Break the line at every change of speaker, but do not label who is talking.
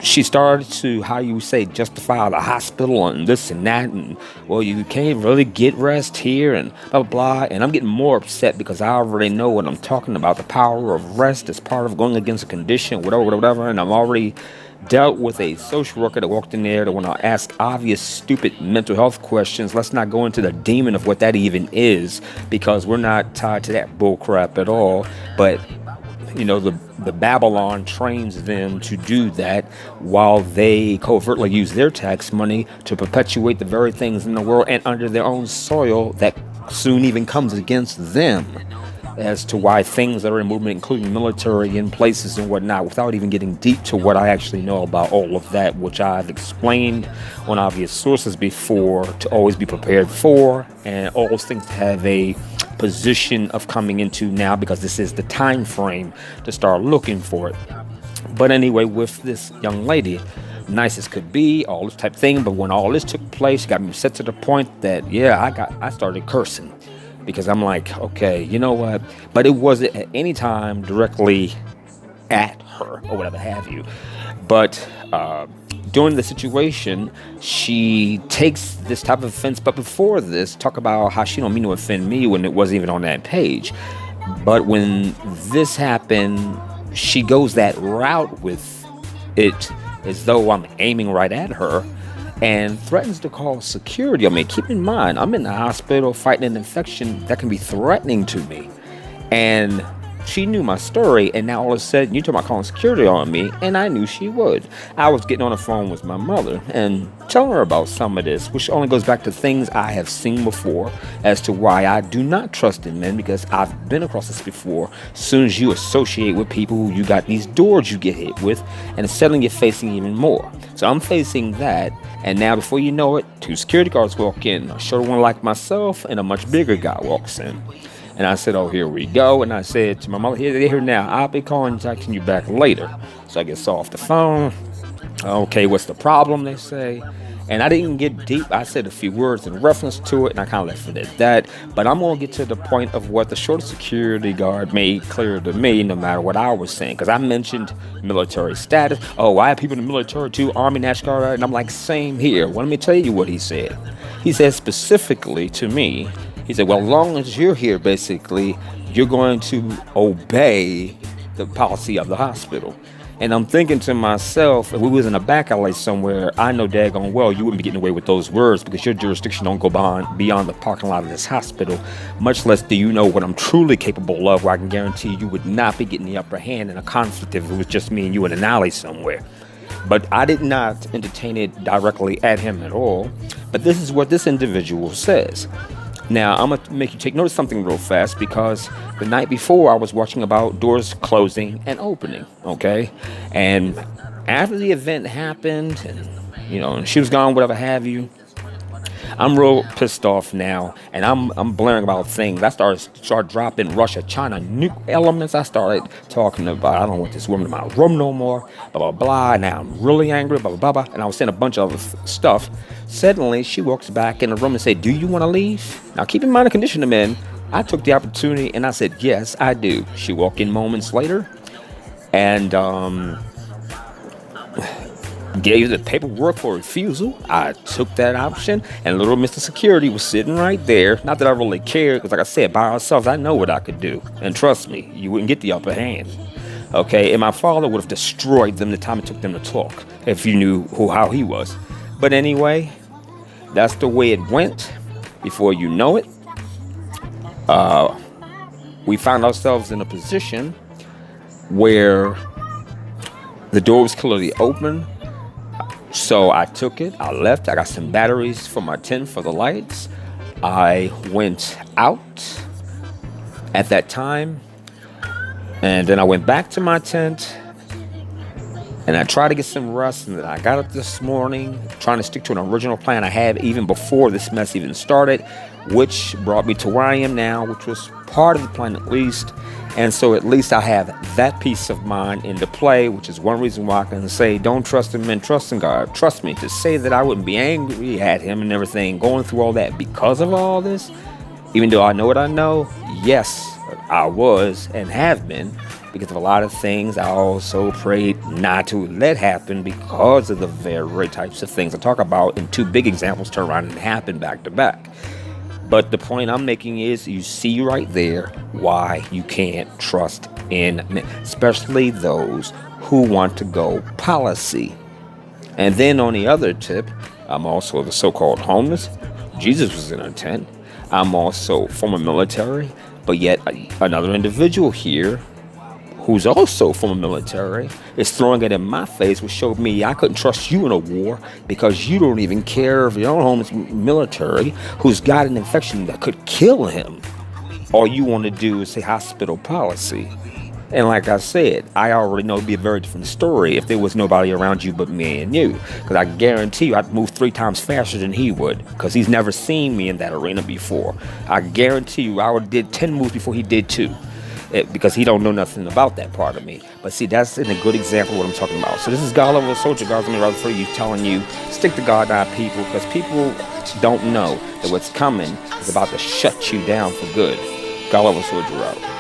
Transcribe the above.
she started to, how you say, justify the hospital and this and that, and well, you can't really get rest here and blah blah blah. And I'm getting more upset because I already know what I'm talking about. The power of rest is part of going against a condition, whatever, whatever, whatever. And I'm already dealt with a social worker that walked in there to want to ask obvious, stupid mental health questions. Let's not go into the demon of what that even is, because we're not tied to that bull crap at all. But the Babylon trains them to do that while they covertly use their tax money to perpetuate the very things in the world and under their own soil that soon even comes against them, as to why things that are in movement, including military in places and whatnot, without even getting deep to what I actually know about all of that, which I've explained on obvious sources before, to always be prepared for, and all those things to have a position of coming into now, because this is the time frame to start looking for it. But anyway, with this young lady, nice as could be, all this type of thing, but when all this took place, got me set to the point that I started cursing, because I'm like, okay, you know what? But it wasn't at any time directly at her or whatever have you. But during the situation, she takes this type of offense. But before this, talk about how she don't mean to offend me when it wasn't even on that page. But when this happened, she goes that route with it as though I'm aiming right at her, and threatens to call security. I mean, keep in mind, I'm in the hospital fighting an infection that can be threatening to me. And she knew my story, and now all of a sudden, you're talking about calling security on me, and I knew she would. I was getting on the phone with my mother and telling her about some of this, which only goes back to things I have seen before as to why I do not trust in men, because I've been across this before. As soon as you associate with people, you got these doors you get hit with, and suddenly you're facing even more. So I'm facing that, and now before you know it, 2 security guards walk in. A shorter one like myself, and a much bigger guy walks in. And I said, oh, here we go. And I said to my mother, here now, I'll be contacting you back later. So I get off the phone. Okay, what's the problem, they say. And I didn't get deep. I said a few words in reference to it, and I kind of left it at that. But I'm going to get to the point of what the short security guard made clear to me, no matter what I was saying. Because I mentioned military status. Oh, I have people in the military too, Army, National Guard. And I'm like, same here. Well, let me tell you what he said. He said specifically to me, he said, well, as long as you're here, basically, you're going to obey the policy of the hospital. And I'm thinking to myself, if we was in a back alley somewhere, I know daggone well you wouldn't be getting away with those words, because your jurisdiction don't go beyond the parking lot of this hospital. Much less do you know what I'm truly capable of, where I can guarantee you would not be getting the upper hand in a conflict if it was just me and you in an alley somewhere. But I did not entertain it directly at him at all. But this is what this individual says. Now, I'm going to make you take notice of something real fast, because the night before I was watching about doors closing and opening, okay? And after the event happened, and she was gone, whatever have you, I'm real pissed off now, and I'm blaring about things. I started dropping Russia, China nuke elements. I started talking about, I don't want this woman in my room no more, blah, blah, blah. Now I'm really angry, blah, blah, blah, blah. And I was saying a bunch of other stuff. Suddenly, she walks back in the room and said, do you want to leave? Now, keep in mind the condition I'm in. I took the opportunity, and I said, yes, I do. She walked in moments later, and gave the paperwork for refusal. I took that option, and little Mr. Security was sitting right there. Not that I really cared, because like I said, by ourselves, I know what I could do. And trust me, you wouldn't get the upper hand. Okay, and my father would have destroyed them the time it took them to talk, if you knew how he was. But anyway, that's the way it went. Before you know it, we found ourselves in a position where the door was clearly open. So I took it, I left, I got some batteries for my tent for the lights. I went out at that time, and then I went back to my tent, and I tried to get some rest, and then I got up this morning trying to stick to an original plan I had even before this mess even started, which brought me to where I am now, which was part of the plan at least. And so at least I have that peace of mind into play, which is one reason why I can say, don't trust in men, trust in God. Trust me, to say that I wouldn't be angry at him and everything, going through all that because of all this, even though I know what I know, yes, I was and have been. because of a lot of things I also prayed not to let happen because of the very types of things I talk about, and two big examples turn around and happen back to back. But the point I'm making is you see right there why you can't trust in men, especially those who want to go policy. And then on the other tip, I'm also the so-called homeless. Jesus was in a tent. I'm also former military, but yet another individual here who's also from the military, is throwing it in my face, which showed me I couldn't trust you in a war because you don't even care if your own homeless military who's got an infection that could kill him. All you want to do is say hospital policy. And like I said, I already know it'd be a very different story if there was nobody around you but me and you. Because I guarantee you I'd move 3 times faster than he would. Because he's never seen me in that arena before. I guarantee you I would have did 10 moves before he did 2. Because he don't know nothing about that part of me. But see, that's in a good example of what I'm talking about. So this is God Level Soldier, God's Only Rather for you, telling you, stick to God, not people, because people don't know that what's coming is about to shut you down for good. God Level Soldier out.